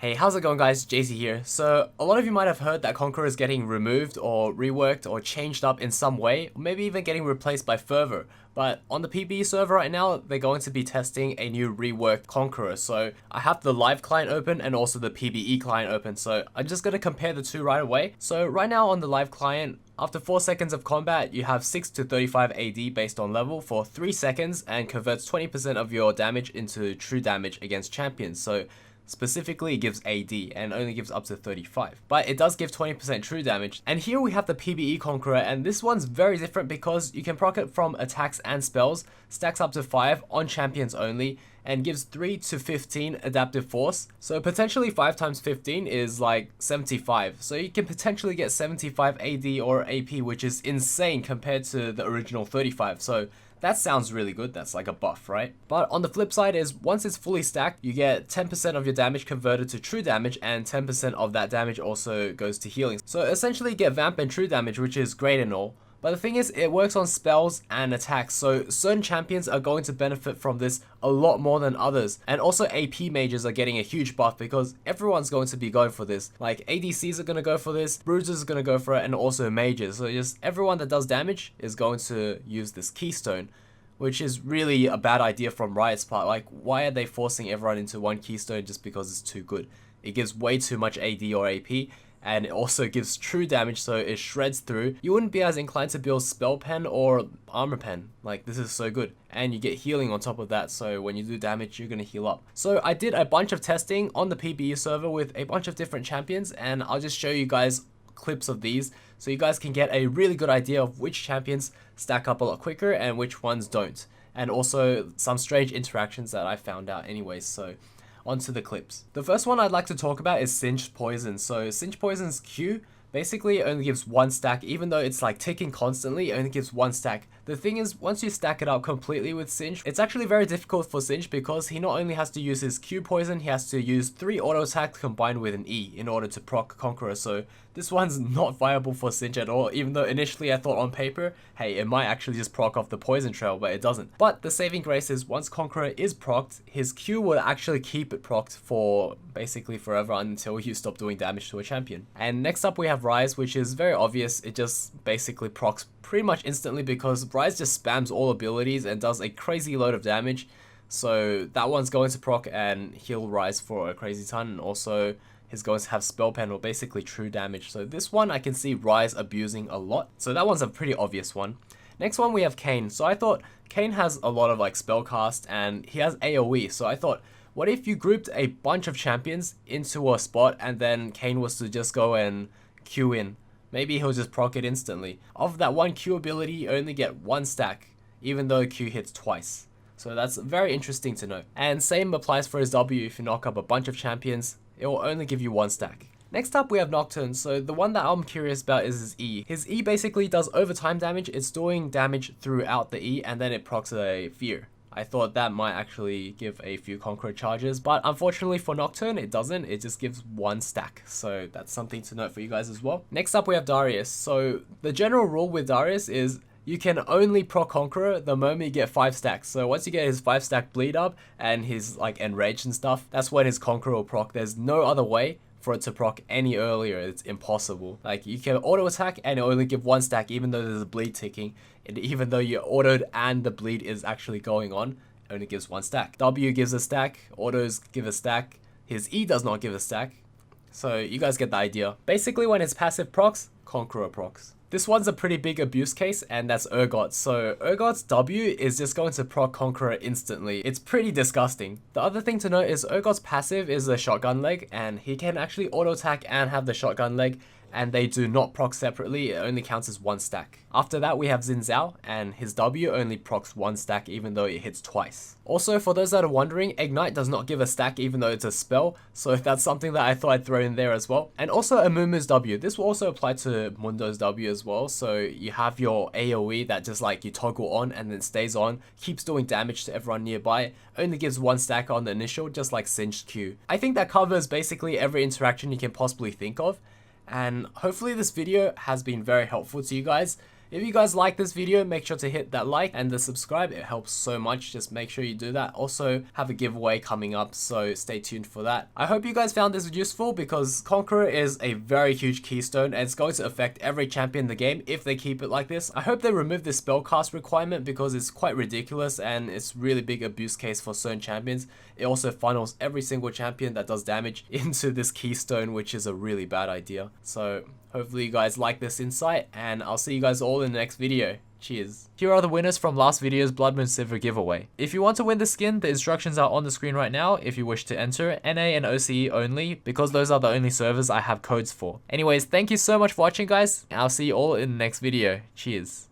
Hey, how's it going guys? JC here. So, a lot of you might have heard that Conqueror is getting removed or reworked or changed up in some way, or maybe even getting replaced by Fervor. But on the PBE server right now, they're going to be testing a new reworked Conqueror. So, I have the live client open and also the PBE client open. So, I'm just going to compare the two right away. So, right now on the live client, after 4 seconds of combat, you have 6 to 35 AD based on level for 3 seconds and converts 20% of your damage into true damage against champions. So, specifically, it gives AD and only gives up to 35, but it does give 20% true damage. And here we have the PBE Conqueror, and this one's very different because you can proc it from attacks and spells, stacks up to 5 on champions only, and gives 3 to 15 adaptive force. So potentially 5 times 15 is like 75. So you can potentially get 75 AD or AP, which is insane compared to the original 35. So that sounds really good. That's like a buff, right? But on the flip side is once it's fully stacked, you get 10% of your damage converted to true damage, and 10% of that damage also goes to healing. So essentially you get vamp and true damage, which is great and all. But the thing is, it works on spells and attacks, so certain champions are going to benefit from this a lot more than others. And also AP mages are getting a huge buff because everyone's going to be going for this. Like ADCs are going to go for this, bruisers are going to go for it, and also mages. So just everyone that does damage is going to use this Keystone, which is really a bad idea from Riot's part. Like, why are they forcing everyone into one Keystone just because it's too good? It gives way too much AD or AP, and it also gives true damage, so it shreds through. You wouldn't be as inclined to build Spell Pen or Armor Pen. Like, this is so good. And you get healing on top of that, so when you do damage, you're gonna heal up. So I did a bunch of testing on the PBE server with a bunch of different champions, and I'll just show you guys clips of these so you guys can get a really good idea of which champions stack up a lot quicker and which ones don't. And also some strange interactions that I found out anyways, so onto the clips. The first one I'd like to talk about is Cinch Poison. So Cinch Poison's Q basically only gives 1 stack, even though it's like ticking constantly, it only gives 1 stack. The thing is, once you stack it up completely with Cinch, it's actually very difficult for Cinch because he not only has to use his Q poison, he has to use 3 auto attacks combined with an E in order to proc Conqueror. So this one's not viable for Cinch at all, even though initially I thought on paper, hey, it might actually just proc off the poison trail, but it doesn't. But the saving grace is once Conqueror is procced, his Q will actually keep it procced for basically forever until you stop doing damage to a champion. And next up we have Ryze, which is very obvious. It just basically procs pretty much instantly because Ryze just spams all abilities and does a crazy load of damage. So that one's going to proc and heal Ryze for a crazy ton, and also he's going to have Spell Pen or basically true damage. So this one I can see Ryze abusing a lot. So that one's a pretty obvious one. Next one we have Kayn. So I thought Kayn has a lot of like spellcast and he has AoE. So I thought, what if you grouped a bunch of champions into a spot and then Kayn was to just go and Q in? Maybe he'll just proc it instantly. Of that one Q ability, you only get 1 stack, even though Q hits twice. So that's very interesting to know. And same applies for his W. If you knock up a bunch of champions, it will only give you 1 stack. Next up we have Nocturne. So the one that I'm curious about is his E. His E basically does overtime damage. It's doing damage throughout the E, and then it procs a Fear. I thought that might actually give a few Conqueror charges, but unfortunately for Nocturne, it doesn't. It just gives 1 stack, so that's something to note for you guys as well. Next up, we have Darius. So the general rule with Darius is you can only proc Conqueror the moment you get 5 stacks. So once you get his 5 stack bleed up and his like enraged and stuff, that's when his Conqueror will proc. There's no other way for it to proc any earlier. It's impossible. Like, you can auto attack and it only give 1 stack even though there's a bleed ticking, and even though you autoed and the bleed is actually going on, it only gives 1 stack. W gives a stack, autos give a stack, his E does not give a stack, so you guys get the idea. Basically when his passive procs, Conqueror procs. This one's a pretty big abuse case, and that's Urgot. So Urgot's W is just going to proc Conqueror instantly. It's pretty disgusting. The other thing to note is Urgot's passive is the shotgun leg, and he can actually auto attack and have the shotgun leg, and they do not proc separately. It only counts as 1 stack. After that we have Zhao, and his W only procs 1 stack even though it hits twice. Also, for those that are wondering, Ignite does not give a stack even though it's a spell, so that's something that I thought I'd throw in there as well. And also Amumu's W. This will also apply to Mundo's W as well. So you have your AoE that just like you toggle on and then stays on, keeps doing damage to everyone nearby, only gives 1 stack on the initial, just like Cinch Q. I think that covers basically every interaction you can possibly think of. And hopefully this video has been very helpful to you guys. If you guys like this video, make sure to hit that like and the subscribe. It helps so much. Just make sure you do that. Also, have a giveaway coming up, so stay tuned for that. I hope you guys found this useful because Conqueror is a very huge keystone and it's going to affect every champion in the game if they keep it like this. I hope they remove this spellcast requirement because it's quite ridiculous and it's really big abuse case for certain champions. It also funnels every single champion that does damage into this keystone, which is a really bad idea. So hopefully you guys like this insight, and I'll see you guys all in the next video. Cheers. Here are the winners from last video's Blood Moon Sivir giveaway. If you want to win the skin, the instructions are on the screen right now if you wish to enter. NA and OCE only, because those are the only servers I have codes for. Anyways, thank you so much for watching, guys. I'll see you all in the next video. Cheers.